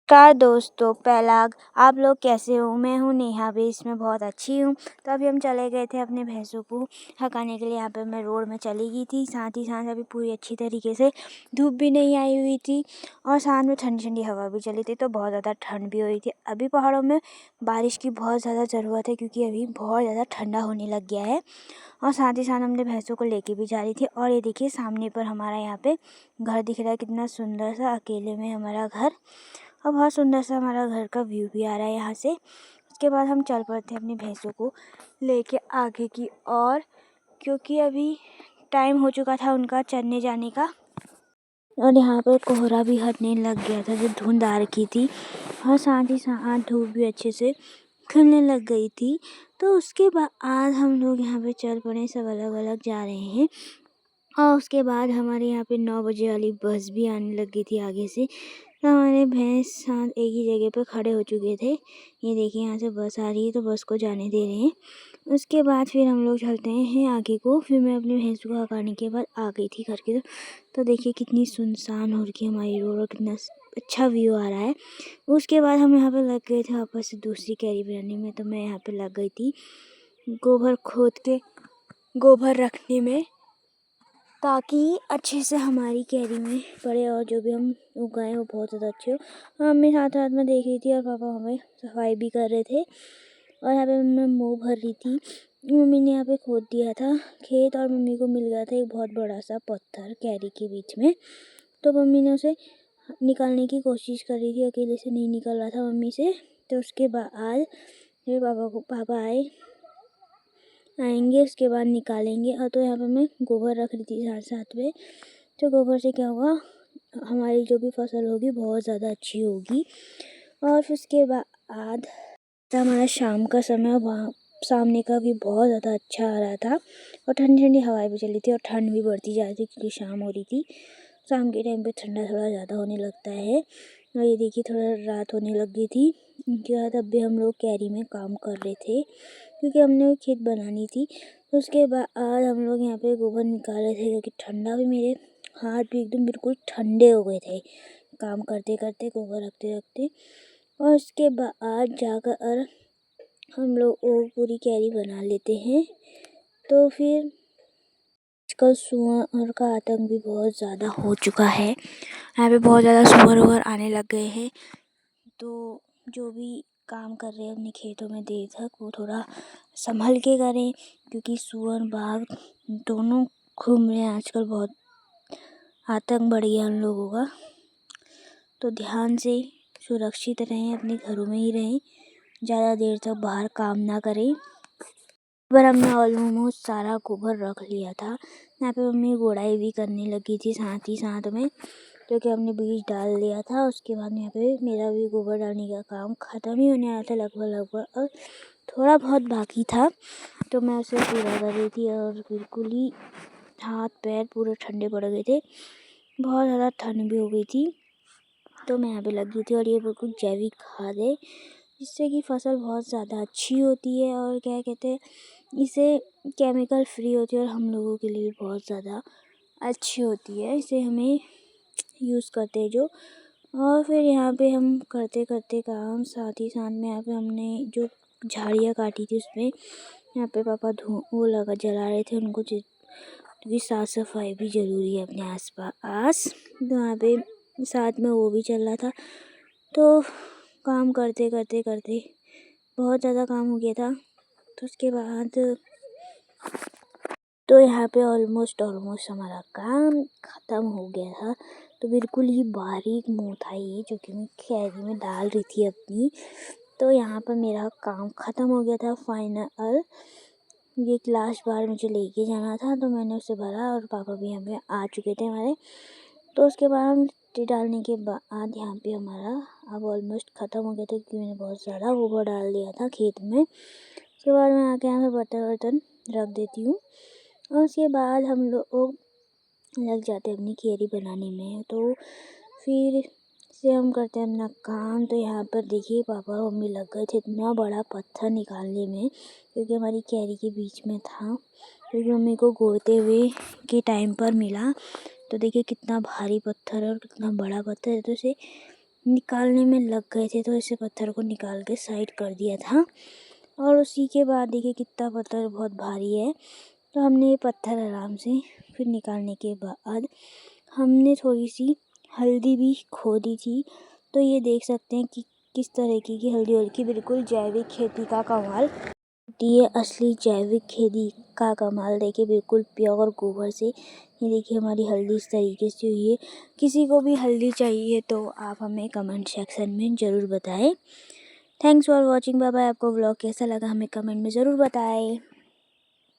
नमस्कार दोस्तों, पहला आप लोग कैसे हो। मैं हूँ नेहा भी, इसमें बहुत अच्छी हूँ। तो अभी हम चले गए थे अपने भैंसों को हकाने के लिए। यहाँ पे मैं रोड में चली गई थी। साथ ही साथ अभी पूरी अच्छी तरीके से धूप भी नहीं आई हुई थी और साथ में ठंडी ठंडी हवा भी चली थी, तो बहुत ज़्यादा ठंड भी हो रही थी। अभी पहाड़ों में बारिश की बहुत ज़्यादा ज़रूरत है, क्योंकि अभी बहुत ज़्यादा ठंडा होने लग गया है। और साथ ही साथ हमने भैंसों को लेके भी जा रही थी। और ये देखिए सामने पर हमारा यहाँ पे घर दिख रहा है, कितना सुंदर सा अकेले में हमारा घर। और बहुत सुंदर सा हमारा घर का व्यू भी आ रहा है यहाँ से। उसके बाद हम चल पड़ते हैं अपनी भैंसों को लेके आगे की ओर, क्योंकि अभी टाइम हो चुका था उनका चरने जाने का। और यहाँ पर कोहरा भी हटने लग गया था, जो धुंध आ रखी थी, और साथ ही साथ धूप भी अच्छे से खिलने लग गई थी। तो उसके बाद हम लोग यहाँ पे चल पड़े, सब अलग अलग जा रहे हैं। और उसके बाद हमारे यहाँ पे 9 बजे वाली बस भी आने लग गई थी आगे से। तो हमारे भैंस साथ एक ही जगह पे खड़े हो चुके थे। ये देखिए यहाँ से बस आ रही है, तो बस को जाने दे रहे हैं। उसके बाद फिर हम लोग चलते हैं आगे को। फिर मैं अपने भैंस को हकाने के बाद आ गई थी घर की। तो देखिए कितनी सुनसान हो रखी है हमारी रोड और कितना अच्छा व्यू आ रहा है। उसके बाद हम यहाँ पे लग गए थे वापस से दूसरी कैरी बनाने में। तो मैं यहाँ पे लग गई थी गोबर खोद के गोबर रखने में, ताकि अच्छे से हमारी कैरी में पड़े और जो भी हम उगाएं वो बहुत ज़्यादा अच्छे हो। मम्मी साथ साथ में देख रही थी और पापा हमें सफाई भी कर रहे थे। और यहाँ पे मैं मुँह भर रही थी। मम्मी ने यहाँ पे खोद दिया था खेत, और मम्मी को मिल गया था एक बहुत बड़ा सा पत्थर कैरी के बीच में। तो मम्मी ने उसे निकालने की कोशिश कर रही थी, अकेले से नहीं निकल रहा था मम्मी से। तो उसके बाद फिर पापा आएंगे, उसके बाद निकालेंगे। और तो यहाँ पे मैं गोबर रख रही थी साथ साथ में। तो गोबर से क्या होगा, हमारी जो भी फसल होगी बहुत ज़्यादा अच्छी होगी। और फिर उसके बाद हमारा शाम का समय, वहाँ सामने का भी बहुत ज़्यादा अच्छा आ रहा था, और ठंडी ठंडी हवाएं भी चली थी, और ठंड भी बढ़ती जा रही थी क्योंकि शाम हो रही थी। शाम के टाइम पे ठंडा थोड़ा ज़्यादा होने लगता है। और ये देखिए थोड़ा रात होने लग गई थी। उसके बाद अब भी हम लोग कैरी में काम कर रहे थे, क्योंकि हमने खेत बनानी थी। तो उसके बाद हम लोग यहाँ पे गोबर निकाल रहे थे, क्योंकि ठंडा भी, मेरे हाथ भी एकदम बिल्कुल ठंडे हो गए थे काम करते करते, गोबर रखते रखते। और उसके बाद जाकर हम लोग वो पूरी कैरी बना लेते हैं। तो फिर आजकल सुअर का आतंक भी बहुत ज़्यादा हो चुका है। यहाँ पे बहुत ज़्यादा सुअर आने लग गए हैं। तो जो भी काम कर रहे हैं अपने खेतों में देर तक, वो थोड़ा संभल के करें, क्योंकि सुअर बाघ दोनों घूम रहे हैं आजकल। बहुत आतंक बढ़ गया उन लोगों का। तो ध्यान से सुरक्षित रहें, अपने घरों में ही रहें, ज़्यादा देर तक बाहर काम ना करें। पर हमने ऑलमोस्ट सारा गोबर रख लिया था। यहाँ पे मम्मी गोड़ाई भी करने लगी थी साथ ही साथ में, क्योंकि हमने बीज डाल दिया था। उसके बाद यहाँ पे मेरा भी गोबर डालने का काम ख़त्म ही होने आया था लगभग, और थोड़ा बहुत बाकी था। तो मैं उसे पूरा कर रही थी, और बिल्कुल ही हाथ पैर पूरे ठंडे पड़ गए थे, बहुत ज़्यादा ठंड भी हो गई थी। तो मैं यहाँ पे लगी थी। और ये बिल्कुल जैविक खाद है, जिससे कि फसल बहुत ज़्यादा अच्छी होती है, और क्या कहते हैं, इसे केमिकल फ्री होती है, और हम लोगों के लिए भी बहुत ज़्यादा अच्छी होती है। इसे हमें यूज़ करते हैं जो। और फिर यहाँ पे हम करते करते काम, साथ ही साथ में यहाँ पे हमने जो झाड़ियाँ काटी थी उसमें यहाँ पे पापा वो जला रहे थे उनको, क्योंकि साफ़ सफाई भी ज़रूरी है अपने आस। तो यहाँ पे साथ में वो भी चल रहा था। तो काम करते करते करते बहुत ज़्यादा काम हो गया था। तो उसके बाद तो यहाँ पे ऑलमोस्ट हमारा काम ख़त्म हो गया था। तो बिल्कुल ही बारीक मोह था ये, जो कि मैं कैरी में डाल रही थी अपनी। तो यहाँ पर मेरा काम ख़त्म हो गया था फाइनल। ये लास्ट बार मुझे लेके जाना था, तो मैंने उसे भरा, और पापा भी यहाँ पे आ चुके थे हमारे। तो उसके बाद हम मिट्टी डालने के बाद यहाँ पे हमारा अब ऑलमोस्ट ख़त्म हो गया था, क्योंकि मैंने बहुत ज़्यादा गोबर डाल दिया था खेत में। उसके बाद मैं आके यहाँ पे बर्तन रख देती हूँ, और उसके बाद हम लोग लग जाते हैं अपनी कैरी बनाने में। तो फिर से हम करते हैं अपना काम। तो यहाँ पर देखिए पापा और मम्मी लग गए थे इतना बड़ा पत्थर निकालने में, क्योंकि हमारी कैरी के बीच में था, क्योंकि मम्मी को गोदते हुए के टाइम पर मिला। तो देखिए कितना भारी पत्थर है और कितना बड़ा पत्थर है। तो इसे निकालने में लग गए थे, तो इसे पत्थर को निकाल के साइड कर दिया था। और उसी के बाद देखिए कितना पत्थर बहुत भारी है। तो हमने ये पत्थर आराम से फिर निकालने के बाद हमने थोड़ी सी हल्दी भी खोदी थी। तो ये देख सकते हैं कि किस तरीके की हल्दी होगी, बिल्कुल जैविक खेती का कमाल। ये असली जैविक खेती का कमाल देखिए, बिल्कुल प्योर गोबर से। ये देखिए हमारी हल्दी इस तरीके से हुई है। किसी को भी हल्दी चाहिए तो आप हमें कमेंट सेक्शन में ज़रूर बताएं। Thanks for watching. Bye bye. आपको व्लॉग कैसा लगा हमें कमेंट में ज़रूर बताएं।